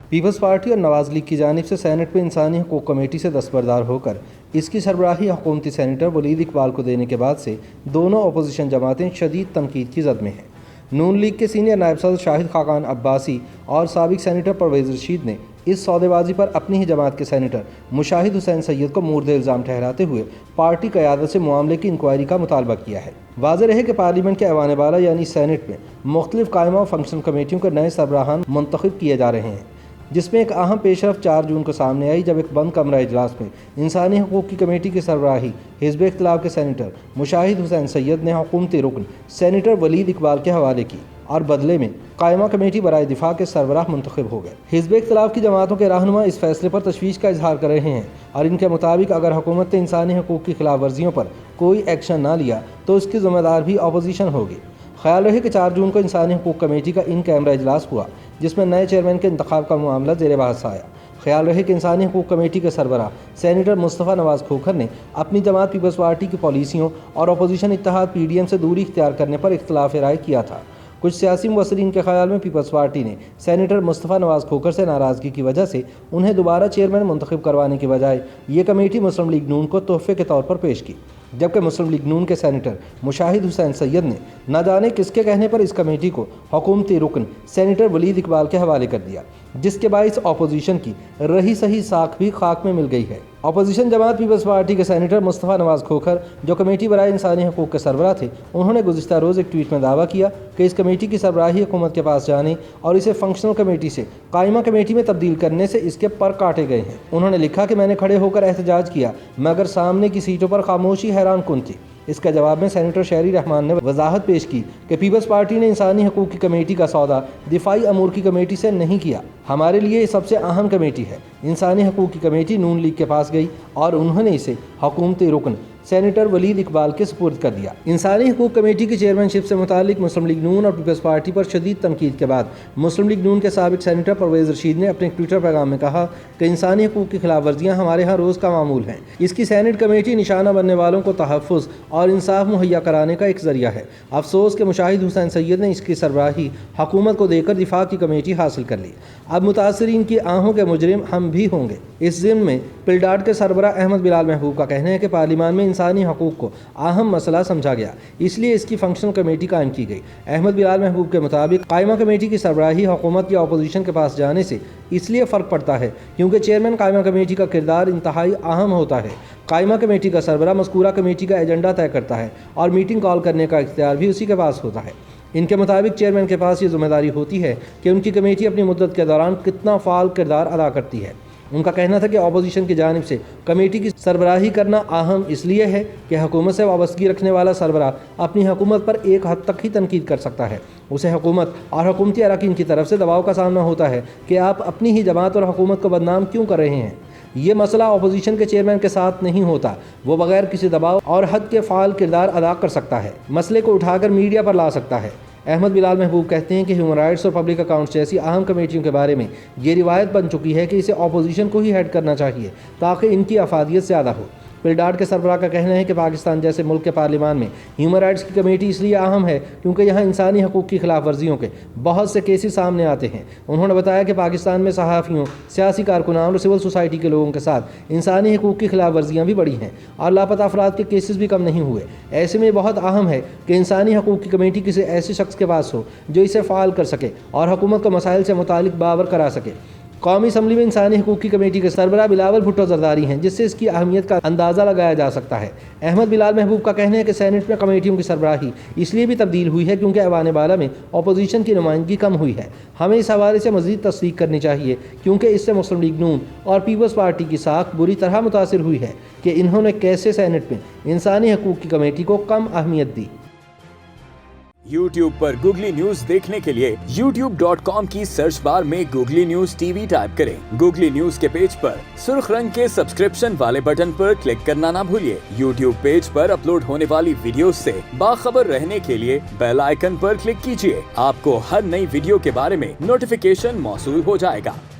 Peoples party اور نواز league کی جانب سے سینٹ میں انسانی حقوق کمیٹی سے دستبردار ہو کر اس کی سربراہی حکومتی سینیٹر ولید اقبال کو دینے کے بعد سے دونوں اپوزیشن جماعتیں شدید تنقید کی زد میں ہیں۔ نون لیگ کے سینئر نائب صدر شاہد خاقان عباسی اور سابق سینیٹر پرویز رشید نے اس سودے بازی پر اپنی ہی جماعت کے سینیٹر مشاہد حسین سید کو مورد الزام ٹھہراتے ہوئے پارٹی قیادت سے معاملے کی انکوائری کا مطالبہ کیا ہے۔ واضح رہے کہ پارلیمنٹ کے ایوان بالا یعنی سینٹ میں مختلف قائمہ و فنکشن کمیٹیوں کے نئے سربراہان منتخب کیے جا رہے ہیں، جس میں ایک اہم پیش رفت 4 جون کو سامنے آئی جب ایک بند کمرہ اجلاس میں انسانی حقوق کی کمیٹی کی سربراہی حزب اختلاف کے سینیٹر مشاہد حسین سید نے حکومتی رکن سینیٹر ولید اقبال کے حوالے کی اور بدلے میں قائمہ کمیٹی برائے دفاع کے سربراہ منتخب ہو گئے۔ حزب اختلاف کی جماعتوں کے رہنما اس فیصلے پر تشویش کا اظہار کر رہے ہیں اور ان کے مطابق اگر حکومت نے انسانی حقوق کی خلاف ورزیوں پر کوئی ایکشن نہ لیا تو اس کی ذمہ دار بھی اپوزیشن ہوگی۔ خیال رہے کہ 4 جون کو انسانی حقوق کمیٹی کا ان کیمرہ اجلاس ہوا جس میں نئے چیئرمین کے انتخاب کا معاملہ زیر بحث آیا۔ خیال رہے کہ انسانی حقوق کمیٹی کے سربراہ سینیٹر مصطفیٰ نواز کھوکھر نے اپنی جماعت پیپلز پارٹی کی پالیسیوں اور اپوزیشن اتحاد پی ڈی ایم سے دوری اختیار کرنے پر اختلاف رائے کیا تھا۔ کچھ سیاسی مبصرین کے خیال میں پیپلز پارٹی نے سینیٹر مصطفیٰ نواز کھوکھر سے ناراضگی کی وجہ سے انہیں دوبارہ چیئرمین منتخب کروانے کی بجائے یہ کمیٹی مسلم لیگ نون کو تحفے کے طور پر پیش کی، جبکہ مسلم لیگ نون کے سینیٹر مشاہد حسین سید نے نہ جانے کس کے کہنے پر اس کمیٹی کو حکومتی رکن سینیٹر ولید اقبال کے حوالے کر دیا، جس کے باعث اپوزیشن کی رہی سہی ساکھ بھی خاک میں مل گئی ہے۔ اپوزیشن جماعت پیپلز پارٹی کے سینیٹر مصطفیٰ نواز کھوکھر جو کمیٹی برائے انسانی حقوق کے سربراہ تھے، انہوں نے گزشتہ روز ایک ٹویٹ میں دعویٰ کیا کہ اس کمیٹی کی سربراہی حکومت کے پاس جانے اور اسے فنکشنل کمیٹی سے قائمہ کمیٹی میں تبدیل کرنے سے اس کے پر کاٹے گئے ہیں۔ انہوں نے لکھا کہ میں نے کھڑے ہو کر احتجاج کیا مگر سامنے کی سیٹوں پر خاموشی حیران کن تھی۔ اس کے جواب میں سینیٹر شہری رحمان نے وضاحت پیش کی کہ پیپلز پارٹی نے انسانی حقوق کی کمیٹی کا سودا دفاعی امور کی کمیٹی سے نہیں کیا۔ ہمارے لیے یہ سب سے اہم کمیٹی ہے۔ انسانی حقوق کی کمیٹی نون لیگ کے پاس گئی اور انہوں نے اسے حکومتی رکن سینیٹر ولید اقبال کے سپرد کر دیا۔ انسانی حقوق کمیٹی کی چیئرمین شپ سے متعلق مسلم لیگ نون اور پیپلز پارٹی پر شدید تنقید کے بعد مسلم لیگ نون کے سابق سینیٹر پرویز رشید نے اپنے ٹویٹر پیغام میں کہا کہ انسانی حقوق کی خلاف ورزیاں ہمارے ہاں روز کا معمول ہیں۔ اس کی سینٹ کمیٹی نشانہ بننے والوں کو تحفظ اور انصاف مہیا کرانے کا ایک ذریعہ ہے۔ افسوس کہ مشاہد حسین سید نے اس کی سربراہی حکومت کو دے کر دفاع کی کمیٹی حاصل کر لی۔ اب متاثرین کی آنکھوں کے مجرم ہم بھی ہوں گے۔ اس ضمن میں پلڈاٹ کے سربراہ احمد بلال محبوب کا کہنا ہے کہ پارلیمان میں انسانی حقوق کو اہم مسئلہ سمجھا گیا، اس لیے اس کی فنکشنل کمیٹی قائم کی گئی۔ احمد بلال محبوب کے مطابق قائمہ کمیٹی کی سربراہی حکومت یا اپوزیشن کے پاس جانے سے اس لیے فرق پڑتا ہے کیونکہ چیئرمین قائمہ کمیٹی کا کردار انتہائی اہم ہوتا ہے۔ قائمہ کمیٹی کا سربراہ مذکورہ کمیٹی کا ایجنڈا طے کرتا ہے اور میٹنگ کال کرنے کا اختیار بھی اسی کے پاس ہوتا ہے۔ ان کے مطابق چیئرمین کے پاس یہ ذمہ داری ہوتی ہے کہ ان کی کمیٹی اپنی مدت کے دوران کتنا فعال کردار ادا کرتی ہے۔ ان کا کہنا تھا کہ اپوزیشن کی جانب سے کمیٹی کی سربراہی کرنا اہم اس لیے ہے کہ حکومت سے وابستگی رکھنے والا سربراہ اپنی حکومت پر ایک حد تک ہی تنقید کر سکتا ہے۔ اسے حکومت اور حکومتی اراکین کی طرف سے دباؤ کا سامنا ہوتا ہے کہ آپ اپنی ہی جماعت اور حکومت کو بدنام کیوں کر رہے ہیں۔ یہ مسئلہ اپوزیشن کے چیئرمین کے ساتھ نہیں ہوتا، وہ بغیر کسی دباؤ اور حد کے فعال کردار ادا کر سکتا ہے، مسئلے کو اٹھا کر میڈیا پر لا سکتا ہے۔ احمد بلال محبوب کہتے ہیں کہ ہیومن رائٹس اور پبلک اکاؤنٹس جیسی اہم کمیٹیوں کے بارے میں یہ روایت بن چکی ہے کہ اسے اپوزیشن کو ہی ہیڈ کرنا چاہیے تاکہ ان کی افادیت زیادہ ہو۔ پلڈاٹ کے سربراہ کا کہنا ہے کہ پاکستان جیسے ملک کے پارلیمان میں ہیومن رائٹس کی کمیٹی اس لیے اہم ہے کیونکہ یہاں انسانی حقوق کی خلاف ورزیوں کے بہت سے کیسز سامنے آتے ہیں۔ انہوں نے بتایا کہ پاکستان میں صحافیوں، سیاسی کارکنان اور سول سوسائٹی کے لوگوں کے ساتھ انسانی حقوق کی خلاف ورزیاں بھی بڑھی ہیں اور لاپتہ افراد کے کیسز بھی کم نہیں ہوئے۔ ایسے میں یہ بہت اہم ہے کہ انسانی حقوق کی کمیٹی کسی ایسے شخص کے پاس ہو جو اسے فعال کر سکے اور حکومت کو مسائل سے متعلق باور کرا سکے۔ قومی اسمبلی میں انسانی حقوق کی کمیٹی کے سربراہ بلاول بھٹو زرداری ہیں، جس سے اس کی اہمیت کا اندازہ لگایا جا سکتا ہے۔ احمد بلال محبوب کا کہنا ہے کہ سینٹ میں کمیٹیوں کی سربراہی اس لیے بھی تبدیل ہوئی ہے کیونکہ ایوان بالا میں اپوزیشن کی نمائندگی کم ہوئی ہے۔ ہمیں اس حوالے سے مزید تصدیق کرنی چاہیے کیونکہ اس سے مسلم لیگ نون اور پیپلز پارٹی کی ساکھ بری طرح متاثر ہوئی ہے کہ انہوں نے کیسے سینٹ میں انسانی حقوق کی کمیٹی کو کم اہمیت دی۔ YouTube پر گوگلی نیوز دیکھنے کے لیے youtube.com کی سرچ بار میں googly news T V type کریں۔ گوگلی نیوز کے پیج پر سرخ رنگ کے سبسکرپشن والے بٹن پر کلک کرنا نہ بھولیے۔ YouTube پیج پر اپلوڈ ہونے والی ویڈیوز سے باخبر رہنے کے لیے بیل آئیکن پر کلک کیجیے۔ آپ کو ہر نئی ویڈیو کے بارے میں نوٹیفیکیشن موصول ہو جائے گا۔